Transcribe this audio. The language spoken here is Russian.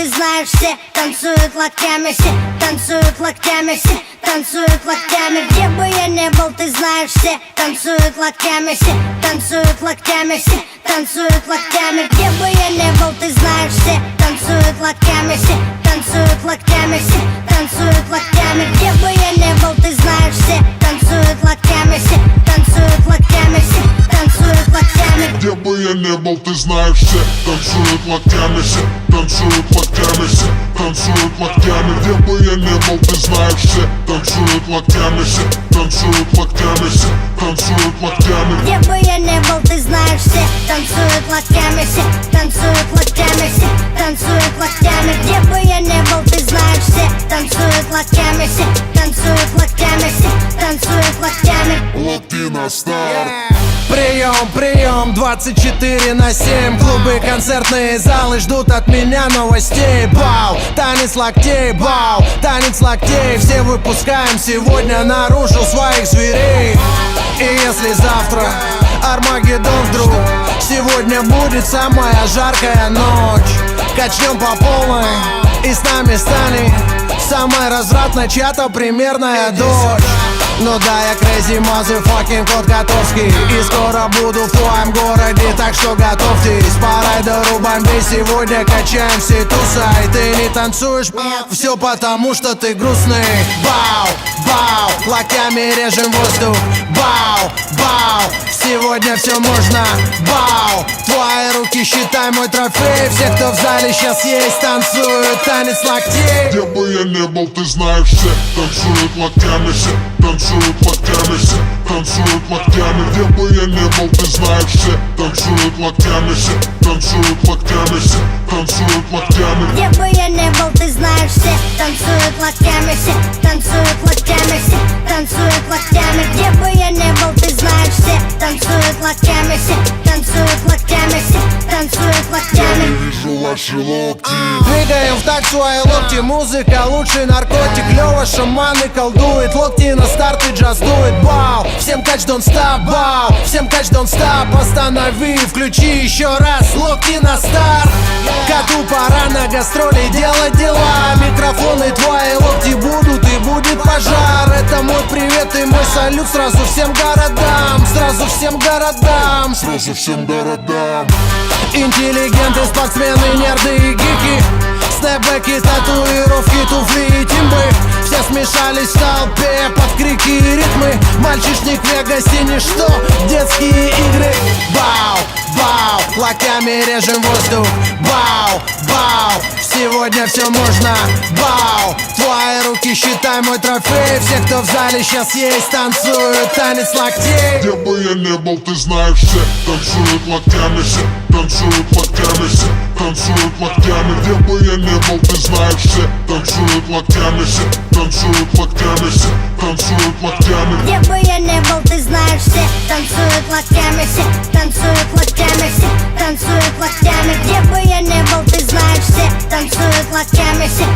ты знаешь, все танцуют локтями, все танцуют локтями, все танцуют локтями. Где бы я не был, ты знаешь, все танцуют локтями, все танцуют локтями, все танцуют локтями. Где бы я не был, ты знаешь, все танцуют локтями, все танцуют локтями, все танцуют локтями. Где бы я не был, ты знаешь, все танцуют локтями, все танцуют локтями, все танцуют локтями. Где бы я не был, ты знаешь, все танцуют локтями, все танцуют локтями, все танцуют локтями. Где бы я не был, ты знаешь, все танцуют локтями, все танцуют локтями, все танцуют локтями. Где бы я не был, ты знаешь, все танцуют локтями, все танцуют локтями, все танцуют локтями. Где бы я не был, ты знаешь, все танцуют локтями, все танцуют локтями, все танцуют локтями. Локти на старт. Прием, прием, 24/7. Клубы, концертные залы ждут от меня новостей. Бау, танец локтей, бау, танец локтей. Все выпускаем сегодня наружу своих зверей. И если завтра Армагеддон вдруг, сегодня будет самая жаркая ночь. Качнем по полной, и с нами станет самая развратная чья-то примерная дочь. Ну да, я crazy motherfucking кот Котовский, и скоро буду в твоем городе, так что готовьтесь. По райдеру бомбей сегодня качаем все туса. И ты не танцуешь, все потому что ты грустный. Бау, бау, локтями режем воздух. Бау, бау, сегодня все можно. Бау, твои руки считай мой трофей. Все, кто в зале сейчас есть, танцуют танец локтей. Где бы я не был, ты знаешь, все танцуют локтями, все танцуют локтями, все танцуют локтями. Где бы я не был, ты знаешь, все танцуют локтями, все танцуют локтями, все танцуют локтями. Где бы я не был, ты знаешь, все танцуют локтями, все танцуют локтями, все танцуют локтями. Где бы я не был, ты знаешь, все танцуют локтями, все танцуют локтями, все танцуют локтями. Я вижу ваши локти. Двигаем в такт свои локти, музыка лучший наркотик. Лёва шаманы колдует, локти на старт и джаз дует. Бау, всем catch don't stop, бау, всем catch don't stop. Останови, включи еще раз, локти на старт. Коту пора на гастроли делать дела. Микрофоны твои локти будут и будет пожар. Это мой привет и мой салют сразу всем городам. Сразу всем городам. Сразу всем городам. Интеллигенты, спортсмены, нерды и гики. Снэпбэки, татуировки, туфли и тимбы. Все смешались в толпе под крики и ритмы. Мальчишник в Вегасе ничто, детские игры. Бау, бау, локтями режем воздух. Бау, бау, сегодня все можно. Бау, твои руки считай мой трофей. Все, кто в зале сейчас есть, танцуют танец локтей. Где бы я не был, ты знаешь, все танцуют локтями, все танцуют локтями, все танцуют локтями. Где бы я не был, ты знаешь, все танцуют локтями, все танцуют локтями, все танцуют локтями. Где бы я не был, ты знаешь, все танцуют локтями, все танцуют локтями, все танцуют локтями. Где бы я не был, ты знаешь, все танцуют локтями, все